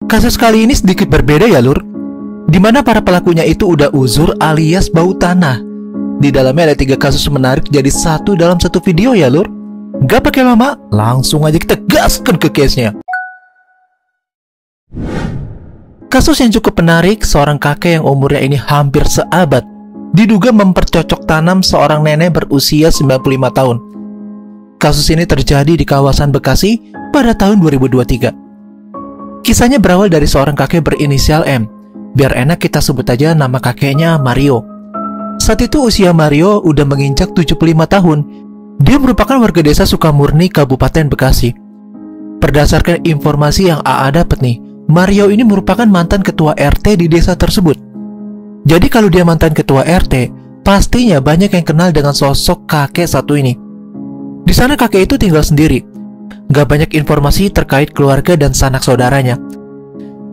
Kasus kali ini sedikit berbeda ya lur, dimana para pelakunya itu udah uzur alias bau tanah. Di dalamnya ada 3 kasus menarik jadi satu dalam satu video ya lur. Gak pakai lama, langsung aja kita gaskan ke case-nya. Kasus yang cukup menarik, seorang kakek yang umurnya ini hampir seabad diduga mempercocok tanam seorang nenek berusia 95 tahun. Kasus ini terjadi di kawasan Bekasi pada tahun 2023. Kisahnya berawal dari seorang kakek berinisial M. Biar enak kita sebut aja nama kakeknya Mario. Saat itu usia Mario udah menginjak 75 tahun. Dia merupakan warga desa Sukamurni, Kabupaten Bekasi. Berdasarkan informasi yang AA dapat nih, Mario ini merupakan mantan ketua RT di desa tersebut. Jadi kalau dia mantan ketua RT, pastinya banyak yang kenal dengan sosok kakek satu ini. Di sana kakek itu tinggal sendiri. Gak banyak informasi terkait keluarga dan sanak saudaranya.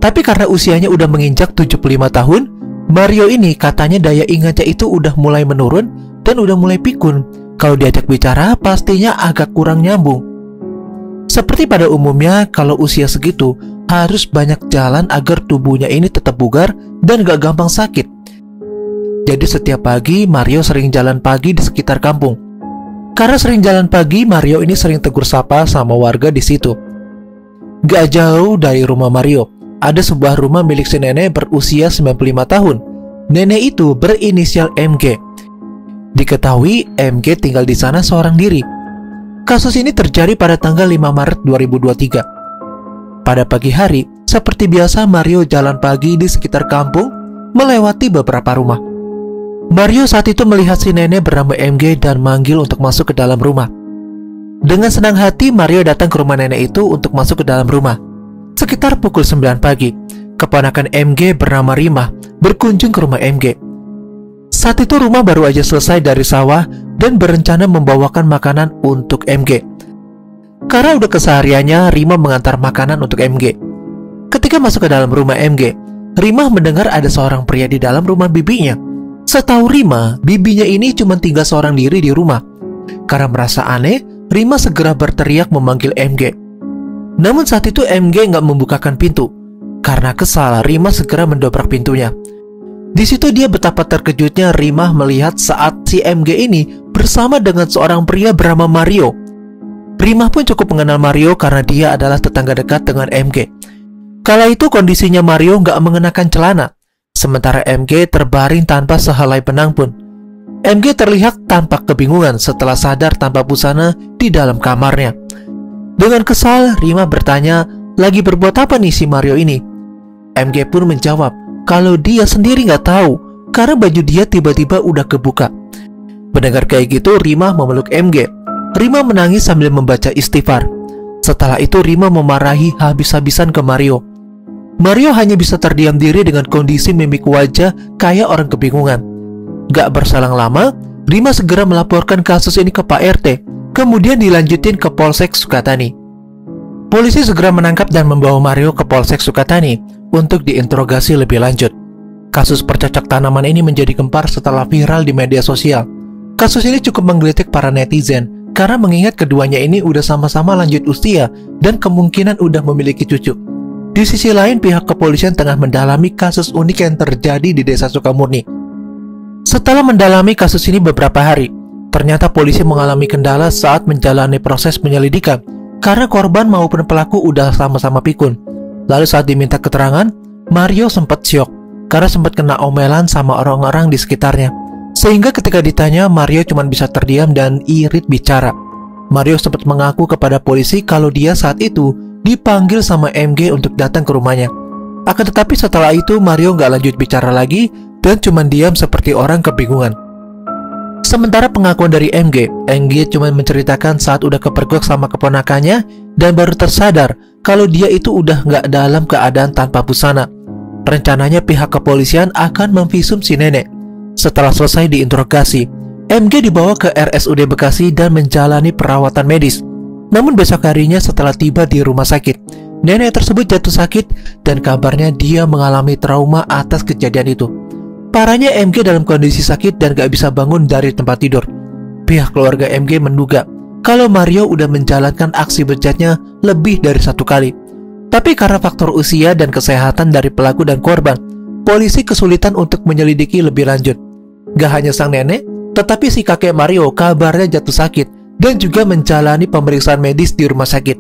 Tapi karena usianya udah menginjak 75 tahun, Mario ini katanya daya ingatnya itu udah mulai menurun dan udah mulai pikun. Kalau diajak bicara pastinya agak kurang nyambung. Seperti pada umumnya kalau usia segitu harus banyak jalan agar tubuhnya ini tetap bugar dan gak gampang sakit. Jadi setiap pagi Mario sering jalan pagi di sekitar kampung. Karena sering jalan pagi, Mario ini sering tegur sapa sama warga di situ. Gak jauh dari rumah Mario ada sebuah rumah milik si nenek berusia 95 tahun. Nenek itu berinisial MG. Diketahui MG tinggal di sana seorang diri. Kasus ini terjadi pada tanggal 5 Maret 2023. Pada pagi hari, seperti biasa Mario jalan pagi di sekitar kampung melewati beberapa rumah. Mario saat itu melihat si nenek bernama MG dan manggil untuk masuk ke dalam rumah. Dengan senang hati Mario datang ke rumah nenek itu untuk masuk ke dalam rumah. Sekitar pukul 9 pagi, keponakan MG bernama Rima berkunjung ke rumah MG. Saat itu rumah baru aja selesai dari sawah dan berencana membawakan makanan untuk MG. Karena udah kesehariannya Rima mengantar makanan untuk MG. Ketika masuk ke dalam rumah MG, Rima mendengar ada seorang pria di dalam rumah bibinya. Setahu Rima, bibinya ini cuma tinggal seorang diri di rumah. Karena merasa aneh, Rima segera berteriak memanggil MG. Namun saat itu MG nggak membukakan pintu. Karena kesal, Rima segera mendobrak pintunya. Di situ dia betapa terkejutnya Rima melihat saat si MG ini bersama dengan seorang pria bernama Mario. Rima pun cukup mengenal Mario karena dia adalah tetangga dekat dengan MG. Kala itu kondisinya Mario nggak mengenakan celana. Sementara MG terbaring tanpa sehelai benang pun. MG terlihat tampak kebingungan setelah sadar tanpa busana di dalam kamarnya. Dengan kesal, Rima bertanya, lagi berbuat apa nih si Mario ini? MG pun menjawab, kalau dia sendiri nggak tahu, karena baju dia tiba-tiba udah kebuka. Mendengar kayak gitu, Rima memeluk MG. Rima menangis sambil membaca istighfar. Setelah itu Rima memarahi habis-habisan ke Mario. Mario hanya bisa terdiam diri dengan kondisi mimik wajah kayak orang kebingungan. Gak berselang lama, Rima segera melaporkan kasus ini ke Pak RT, kemudian dilanjutin ke Polsek Sukatani. Polisi segera menangkap dan membawa Mario ke Polsek Sukatani untuk diinterogasi lebih lanjut. Kasus percocok tanaman ini menjadi gempar setelah viral di media sosial. Kasus ini cukup menggelitik para netizen karena mengingat keduanya ini udah sama-sama lanjut usia dan kemungkinan udah memiliki cucu. Di sisi lain, pihak kepolisian tengah mendalami kasus unik yang terjadi di desa Sukamurni. Setelah mendalami kasus ini beberapa hari, ternyata polisi mengalami kendala saat menjalani proses penyelidikan karena korban maupun pelaku udah sama-sama pikun. Lalu saat diminta keterangan, Mario sempat syok karena sempat kena omelan sama orang-orang di sekitarnya. Sehingga ketika ditanya, Mario cuma bisa terdiam dan irit bicara. Mario sempat mengaku kepada polisi kalau dia saat itu dipanggil sama MG untuk datang ke rumahnya. Akan tetapi setelah itu Mario nggak lanjut bicara lagi dan cuma diam seperti orang kebingungan. Sementara pengakuan dari MG cuma menceritakan saat udah kepergok sama keponakannya dan baru tersadar kalau dia itu udah nggak dalam keadaan tanpa busana. Rencananya pihak kepolisian akan memvisum si nenek. Setelah selesai diinterogasi, MG dibawa ke RSUD Bekasi dan menjalani perawatan medis. Namun besok harinya setelah tiba di rumah sakit, nenek tersebut jatuh sakit dan kabarnya dia mengalami trauma atas kejadian itu. Parahnya MG dalam kondisi sakit dan gak bisa bangun dari tempat tidur. Pihak keluarga MG menduga kalau Mario udah menjalankan aksi bejatnya lebih dari satu kali. Tapi karena faktor usia dan kesehatan dari pelaku dan korban, polisi kesulitan untuk menyelidiki lebih lanjut. Gak hanya sang nenek, tetapi si kakek Mario kabarnya jatuh sakit dan juga menjalani pemeriksaan medis di rumah sakit.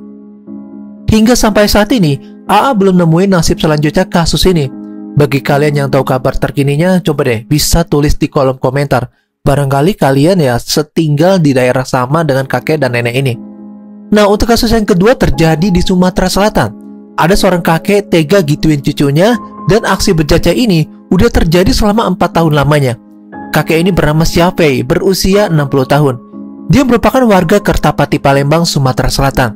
Hingga sampai saat ini, AA belum nemuin nasib selanjutnya kasus ini. Bagi kalian yang tahu kabar terkininya, coba deh bisa tulis di kolom komentar. Barangkali kalian ya setinggal di daerah sama dengan kakek dan nenek ini. Nah, untuk kasus yang kedua terjadi di Sumatera Selatan. Ada seorang kakek tega gituin cucunya, dan aksi bejatnya ini udah terjadi selama 4 tahun lamanya. Kakek ini bernama Syafei, berusia 60 tahun. Dia merupakan warga Kertapati, Palembang, Sumatera Selatan.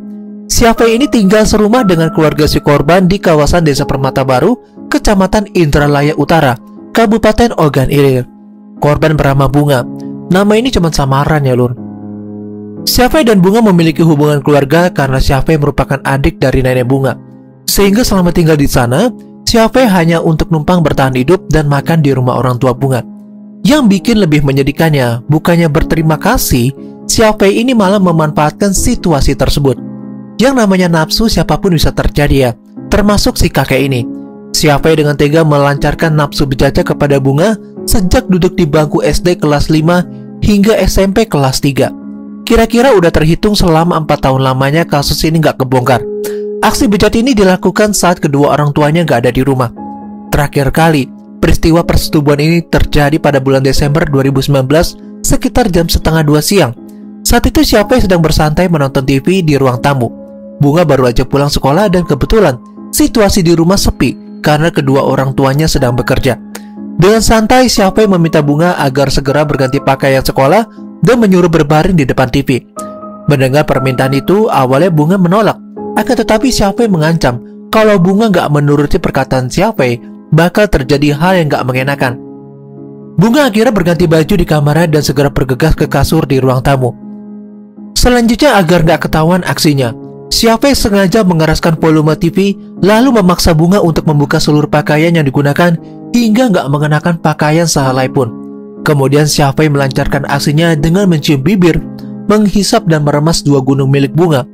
Syafei ini tinggal serumah dengan keluarga si korban di kawasan Desa Permata Baru, Kecamatan Indralaya Utara, Kabupaten Ogan Ilir. Korban bernama Bunga. Nama ini cuma samaran ya, Lur. Syafei dan Bunga memiliki hubungan keluarga karena Syafei merupakan adik dari nenek Bunga. Sehingga selama tinggal di sana, Syafei hanya untuk numpang bertahan hidup dan makan di rumah orang tua Bunga. Yang bikin lebih menyedihkannya, bukannya berterima kasih, Syafei ini malah memanfaatkan situasi tersebut. Yang namanya nafsu siapapun bisa terjadi ya, termasuk si kakek ini. Syafei dengan tega melancarkan nafsu bejatnya kepada Bunga sejak duduk di bangku SD kelas 5 hingga SMP kelas 3. Kira-kira udah terhitung selama 4 tahun lamanya kasus ini nggak kebongkar. Aksi bejat ini dilakukan saat kedua orang tuanya nggak ada di rumah. Terakhir kali, peristiwa persetubuhan ini terjadi pada bulan Desember 2019 sekitar jam 1:30 siang. Saat itu Syafei sedang bersantai menonton TV di ruang tamu. Bunga baru aja pulang sekolah dan kebetulan situasi di rumah sepi karena kedua orang tuanya sedang bekerja. Dengan santai, Syafei meminta Bunga agar segera berganti pakaian sekolah dan menyuruh berbaring di depan TV. Mendengar permintaan itu, awalnya Bunga menolak. Akan tetapi Syafei mengancam kalau Bunga nggak menuruti perkataan Syafei, bakal terjadi hal yang nggak mengenakan. Bunga akhirnya berganti baju di kamarnya dan segera bergegas ke kasur di ruang tamu. Selanjutnya, agar nggak ketahuan aksinya, Syafei sengaja mengeraskan volume TV lalu memaksa Bunga untuk membuka seluruh pakaian yang digunakan hingga nggak mengenakan pakaian sehelai pun. Kemudian Syafei melancarkan aksinya dengan mencium bibir, menghisap dan meremas 2 gunung milik Bunga.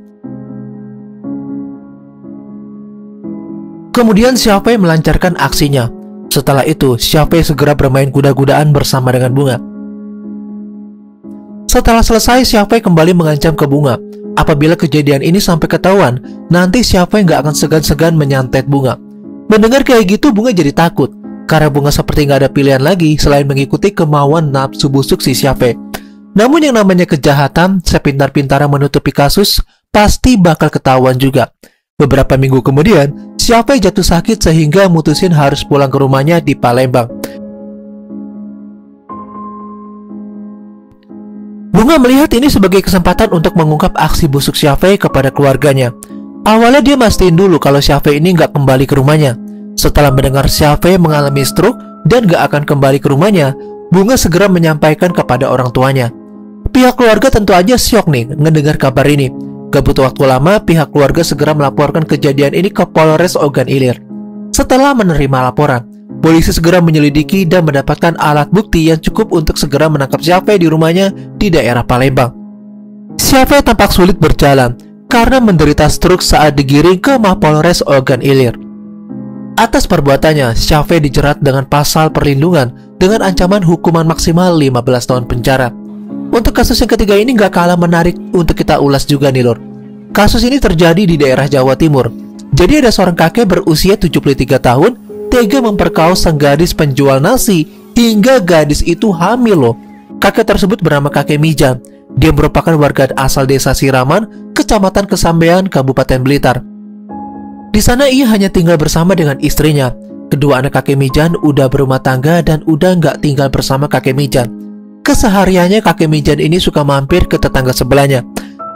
Kemudian Syafei melancarkan aksinya. Setelah itu, Syafei segera bermain kuda-kudaan bersama dengan Bunga. Setelah selesai, Syafei kembali mengancam ke Bunga. Apabila kejadian ini sampai ketahuan, nanti Syafei nggak akan segan-segan menyantet Bunga. Mendengar kayak gitu, Bunga jadi takut. Karena Bunga seperti nggak ada pilihan lagi selain mengikuti kemauan nafsu busuk si Syafei. Namun yang namanya kejahatan, sepintar-pintarnya menutupi kasus, pasti bakal ketahuan juga. Beberapa minggu kemudian, Syafei jatuh sakit sehingga mutusin harus pulang ke rumahnya di Palembang. Bunga melihat ini sebagai kesempatan untuk mengungkap aksi busuk Syafei kepada keluarganya. Awalnya dia mastiin dulu kalau Syafei ini nggak kembali ke rumahnya. Setelah mendengar Syafei mengalami stroke dan nggak akan kembali ke rumahnya, Bunga segera menyampaikan kepada orang tuanya. Pihak keluarga tentu aja syok nih ngedengar kabar ini. Gak butuh waktu lama, pihak keluarga segera melaporkan kejadian ini ke Polres Ogan Ilir. Setelah menerima laporan, polisi segera menyelidiki dan mendapatkan alat bukti yang cukup untuk segera menangkap Syafei di rumahnya di daerah Palembang. Syafei tampak sulit berjalan karena menderita stroke saat digiring ke Mapolres Ogan Ilir. Atas perbuatannya, Syafei dijerat dengan pasal perlindungan dengan ancaman hukuman maksimal 15 tahun penjara. Untuk kasus yang ketiga ini gak kalah menarik untuk kita ulas juga nih, Lur. Kasus ini terjadi di daerah Jawa Timur. Jadi ada seorang kakek berusia 73 tahun tega memperkaos sang gadis penjual nasi hingga gadis itu hamil loh. Kakek tersebut bernama kakek Mijan. Dia merupakan warga asal desa Siraman, Kecamatan Kesambean, Kabupaten Blitar. Di sana ia hanya tinggal bersama dengan istrinya. Kedua anak kakek Mijan udah berumah tangga dan udah nggak tinggal bersama kakek Mijan. Kesehariannya kakek Mijan ini suka mampir ke tetangga sebelahnya.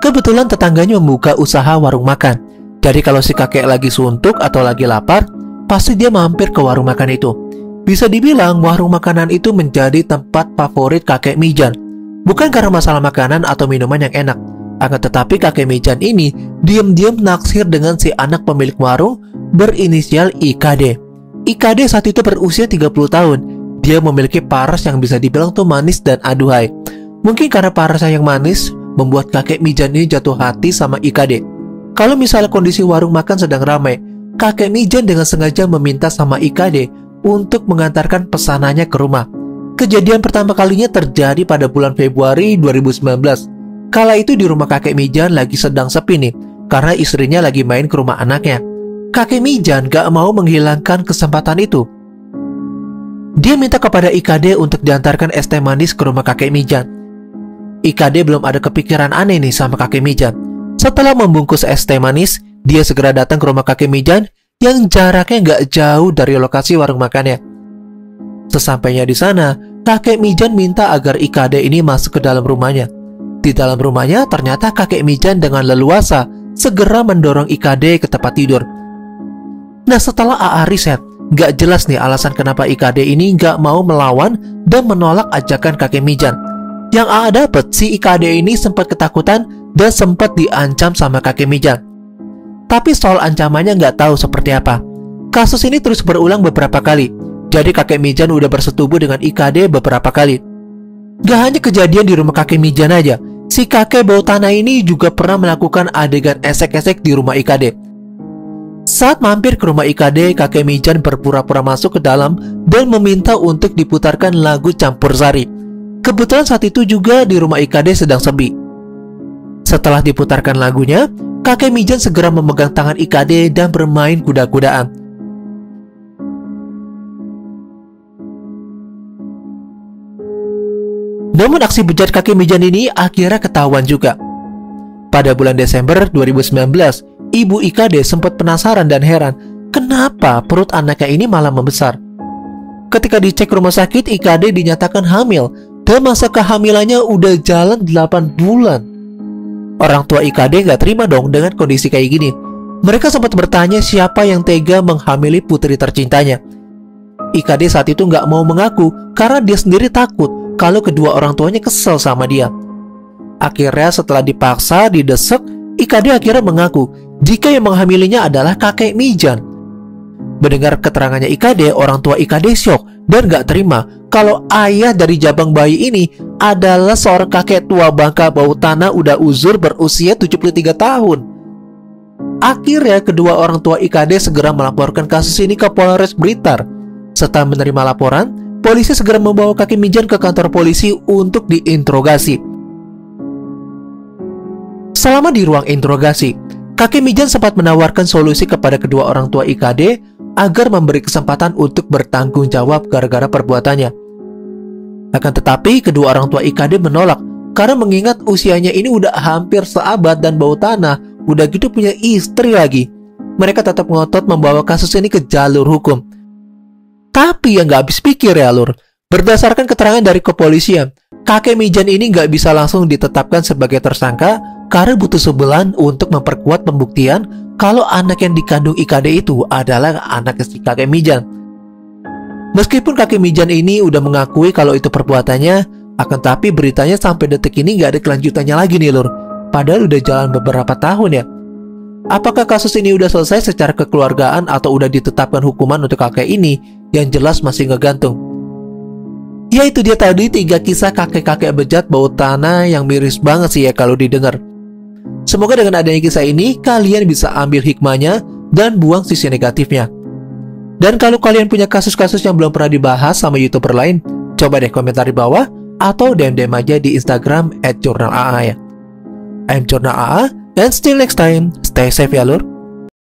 Kebetulan tetangganya membuka usaha warung makan. Jadi kalau si kakek lagi suntuk atau lagi lapar, pasti dia mampir ke warung makan itu. Bisa dibilang warung makanan itu menjadi tempat favorit kakek Mijan. Bukan karena masalah makanan atau minuman yang enak, akan tetapi kakek Mijan ini diam-diam naksir dengan si anak pemilik warung berinisial IKD. IKD saat itu berusia 30 tahun. Dia memiliki paras yang bisa dibilang tuh manis dan aduhai. Mungkin karena parasnya yang manis, membuat kakek Mijan ini jatuh hati sama IKD. Kalau misalnya kondisi warung makan sedang ramai, kakek Mijan dengan sengaja meminta sama IKD untuk mengantarkan pesanannya ke rumah. Kejadian pertama kalinya terjadi pada bulan Februari 2019. Kala itu di rumah kakek Mijan lagi sedang sepi nih, karena istrinya lagi main ke rumah anaknya. Kakek Mijan gak mau menghilangkan kesempatan itu. Dia minta kepada IKD untuk diantarkan es teh manis ke rumah kakek Mijan. IKD belum ada kepikiran aneh nih sama kakek Mijan. Setelah membungkus es teh manis, dia segera datang ke rumah kakek Mijan yang jaraknya gak jauh dari lokasi warung makannya. Sesampainya di sana, kakek Mijan minta agar IKD ini masuk ke dalam rumahnya. Di dalam rumahnya, ternyata kakek Mijan dengan leluasa segera mendorong IKD ke tempat tidur. Nah, setelah AA riset, gak jelas nih alasan kenapa IKD ini gak mau melawan dan menolak ajakan kakek Mijan. Yang AA dapat, si IKD ini sempat ketakutan dan sempat diancam sama kakek Mijan. Tapi soal ancamannya gak tahu seperti apa. Kasus ini terus berulang beberapa kali. Jadi kakek Mijan udah bersetubuh dengan IKD beberapa kali. Gak hanya kejadian di rumah kakek Mijan aja, si kakek bau tanah ini juga pernah melakukan adegan esek-esek di rumah IKD. Saat mampir ke rumah IKD, kakek Mijan berpura-pura masuk ke dalam dan meminta untuk diputarkan lagu campur sari. Kebetulan saat itu juga di rumah IKD sedang sepi. Setelah diputarkan lagunya, kakek Mijan segera memegang tangan IKD dan bermain kuda-kudaan. Namun aksi bejat kakek Mijan ini akhirnya ketahuan juga. Pada bulan Desember 2019, ibu IKD sempat penasaran dan heran kenapa perut anaknya ini malah membesar. Ketika dicek rumah sakit, IKD dinyatakan hamil dan masa kehamilannya udah jalan 8 bulan. Orang tua IKD gak terima dong dengan kondisi kayak gini. Mereka sempat bertanya siapa yang tega menghamili putri tercintanya. IKD saat itu gak mau mengaku karena dia sendiri takut kalau kedua orang tuanya kesel sama dia. Akhirnya setelah dipaksa, didesak, IKD akhirnya mengaku jika yang menghamilinya adalah kakek Mijan. Mendengar keterangannya IKD, orang tua IKD syok dan gak terima kalau ayah dari jabang bayi ini adalah seorang kakek tua bangka bau tanah udah uzur berusia 73 tahun. Akhirnya kedua orang tua IKD segera melaporkan kasus ini ke Polres Blitar. Setelah menerima laporan, polisi segera membawa kakek Mijan ke kantor polisi untuk diinterogasi. Selama di ruang interogasi, kakek Mijan sempat menawarkan solusi kepada kedua orang tua IKD agar memberi kesempatan untuk bertanggung jawab gara-gara perbuatannya. Akan tetapi, kedua orang tua IKD menolak karena mengingat usianya ini udah hampir seabad dan bau tanah, udah gitu punya istri lagi. Mereka tetap ngotot membawa kasus ini ke jalur hukum. Tapi yang gak habis pikir ya lur, berdasarkan keterangan dari kepolisian, kakek Mijan ini gak bisa langsung ditetapkan sebagai tersangka karena butuh sebulan untuk memperkuat pembuktian kalau anak yang dikandung IKD itu adalah anak si kakek Mijan. Meskipun kakek Mijan ini udah mengakui kalau itu perbuatannya, akan tapi beritanya sampai detik ini gak ada kelanjutannya lagi nih lur. Padahal udah jalan beberapa tahun ya. Apakah kasus ini udah selesai secara kekeluargaan atau udah ditetapkan hukuman untuk kakek ini? Yang jelas masih ngegantung. Ya itu dia tadi 3 kisah kakek-kakek bejat bau tanah yang miris banget sih ya kalau didengar. Semoga dengan adanya kisah ini kalian bisa ambil hikmahnya dan buang sisi negatifnya. Dan kalau kalian punya kasus-kasus yang belum pernah dibahas sama YouTuber lain, coba deh komentar di bawah atau DM aja di Instagram @jurnalaa ya. I'm Jurnal AA and still next time, stay safe ya lur.